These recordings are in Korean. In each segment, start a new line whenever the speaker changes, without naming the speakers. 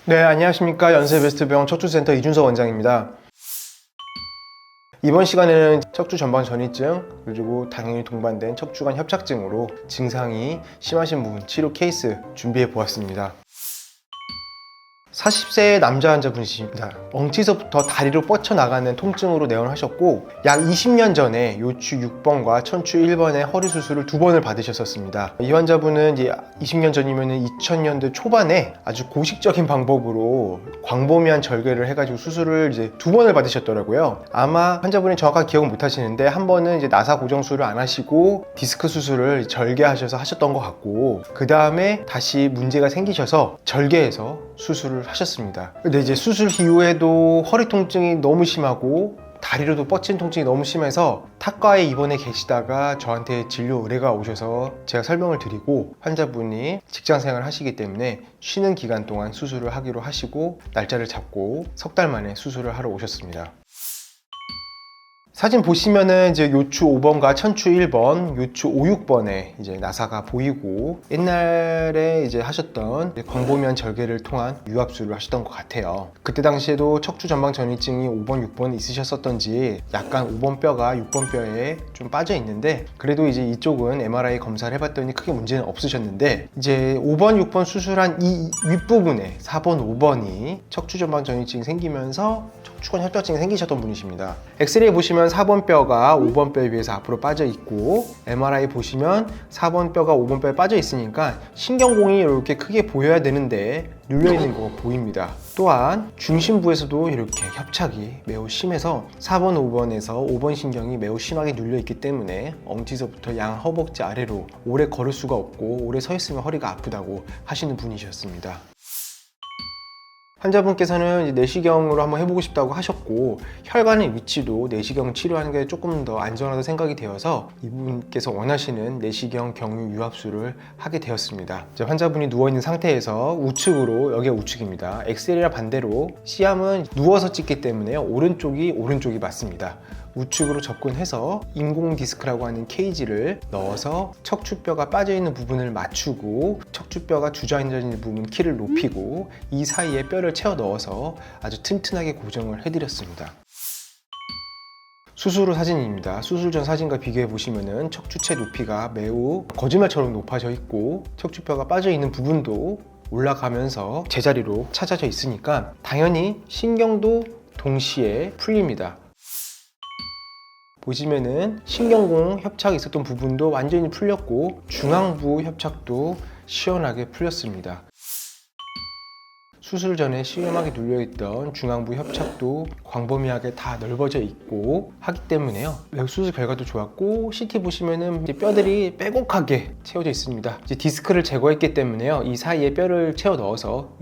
네, 안녕하십니까. 연세베스트병원 척추센터 이준석 원장입니다. 이번 시간에는 척추 전방 전이증 그리고 당연히 동반된 척추관 협착증으로 증상이 심하신 분 치료 케이스 준비해 보았습니다. 40세 남자 환자분이십니다. 엉치서부터 다리로 뻗쳐나가는 통증으로 내원하셨고 약 20년 전에 요추 6번과 천추 1번의 허리 수술을 2번을 받으셨었습니다. 이 환자분은 이제 20년 전이면 2000년대 초반에 아주 고식적인 방법으로 광범위한 절개를 해가지고 수술을 이제 2번을 받으셨더라고요. 아마 환자분이 정확하게 기억은 못 하시는데 한 번은 이제 나사 고정 수술을 안 하시고 디스크 수술을 절개하셔서 하셨던 것 같고, 그 다음에 다시 문제가 생기셔서 절개해서 수술을 하셨습니다. 근데 이제 수술 이후에도 허리 통증이 너무 심하고 다리로도 뻗친 통증이 너무 심해서 탁과에 입원해 계시다가 저한테 진료 의뢰가 오셔서 제가 설명을 드리고, 환자분이 직장 생활을 하시기 때문에 쉬는 기간 동안 수술을 하기로 하시고 날짜를 잡고 석 달 만에 수술을 하러 오셨습니다. 사진 보시면은 이제 요추 5번과 천추 1번, 요추 5, 6번에 이제 나사가 보이고 옛날에 이제 하셨던 광범위한 절개를 통한 유압수를 하셨던 것 같아요. 그때 당시에도 척추 전방 전이증이 5번, 6번 있으셨었던지 약간 5번 뼈가 6번 뼈에 좀 빠져 있는데, 그래도 이제 이쪽은 MRI 검사를 해봤더니 크게 문제는 없으셨는데, 이제 5번, 6번 수술한 이 윗부분에 4번, 5번이 척추 전방 전이증이 생기면서 척추관 협착증이 생기셨던 분이십니다. 엑스레이 보시면 4번 뼈가 5번 뼈에 비해서 앞으로 빠져 있고, MRI 보시면 4번 뼈가 5번 뼈에 빠져 있으니까 신경공이 이렇게 크게 보여야 되는데 눌려 있는 거 보입니다. 또한 중심부에서도 이렇게 협착이 매우 심해서 4번, 5번에서 5번 신경이 매우 심하게 눌려 있기 때문에 엉치서부터 양 허벅지 아래로 오래 걸을 수가 없고 오래 서 있으면 허리가 아프다고 하시는 분이셨습니다. 환자분께서는 이제 내시경으로 한번 해보고 싶다고 하셨고, 혈관의 위치도 내시경 치료하는 게 조금 더 안전하다고 생각이 되어서 이분께서 원하시는 내시경 경유 유압수를 하게 되었습니다. 이제 환자분이 누워있는 상태에서 우측으로, 여기가 우측입니다. 엑스레이랑 반대로 C암은 누워서 찍기 때문에 오른쪽이 맞습니다. 우측으로 접근해서 인공 디스크라고 하는 케이지를 넣어서 척추뼈가 빠져있는 부분을 맞추고, 척추뼈가 주저앉아 있는 부분 키를 높이고 이 사이에 뼈를 채워 넣어서 아주 튼튼하게 고정을 해드렸습니다. 수술 후 사진입니다. 수술 전 사진과 비교해 보시면은 척추체 높이가 매우 거짓말처럼 높아져 있고 척추뼈가 빠져 있는 부분도 올라가면서 제자리로 찾아져 있으니까 당연히 신경도 동시에 풀립니다. 보시면은 신경공 협착이 있었던 부분도 완전히 풀렸고 중앙부 협착도 시원하게 풀렸습니다. 수술 전에 시원하게 눌려있던 중앙부 협착도 광범위하게 다 넓어져 있고 하기 때문에요, 수술 결과도 좋았고, CT 보시면은 이제 뼈들이 빼곡하게 채워져 있습니다. 이제 디스크를 제거했기 때문에요, 이 사이에 뼈를 채워 넣어서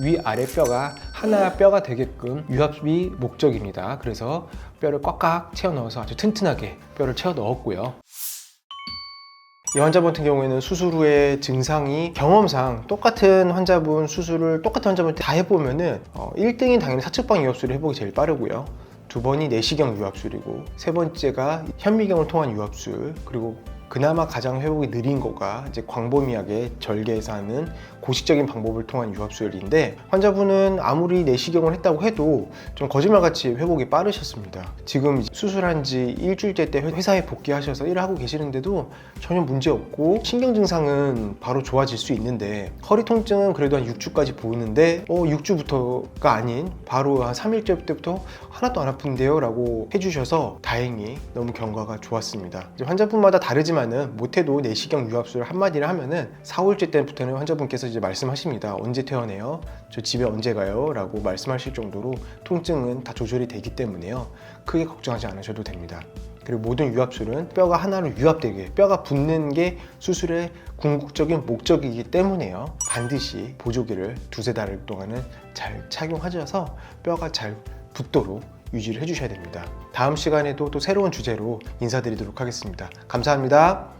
위아래 뼈가 하나 뼈가 되게끔 유압이 목적입니다. 그래서 뼈를 꽉꽉 채워 넣어서 아주 튼튼하게 뼈를 채워 넣었고요. 이 환자분 같은 경우에는 수술 후에 증상이 경험상 똑같은 환자분 수술을 똑같은 환자분 다 해보면은 1등이 당연히 사측방 유압술을 해보기 제일 빠르고요, 2번이 내시경 유압술이고, 3번째가 현미경을 통한 유압술, 그리고 그나마 가장 회복이 느린 거가 이제 광범위하게 절개해서 하는 고식적인 방법을 통한 유압술인데, 환자분은 아무리 내시경을 했다고 해도 좀 거짓말같이 회복이 빠르셨습니다. 지금 수술한 지 일주일째 때 회사에 복귀하셔서 일을 하고 계시는데도 전혀 문제 없고, 신경 증상은 바로 좋아질 수 있는데 허리 통증은 그래도 한 6주까지 보이는데 6주부터가 아닌 바로 한 3일째 때부터 하나도 안 아픈데요 라고 해주셔서 다행히 너무 경과가 좋았습니다. 이제 환자분마다 다르지만은 못해도 내시경 유압술을 한마디를 하면은 4, 5일째 때부터는 환자분께서 이제 말씀하십니다. 언제 퇴원해요? 저 집에 언제 가요? 라고 말씀하실 정도로 통증은 다 조절이 되기 때문에요, 크게 걱정하지 않으셔도 됩니다. 그리고 모든 유압술은 뼈가 하나로 유압되게, 뼈가 붙는 게 수술의 궁극적인 목적이기 때문에요, 반드시 보조기를 2-3달 동안은 잘 착용하셔서 뼈가 잘 붙도록 유지를 해주셔야 됩니다. 다음 시간에도 또 새로운 주제로 인사드리도록 하겠습니다. 감사합니다.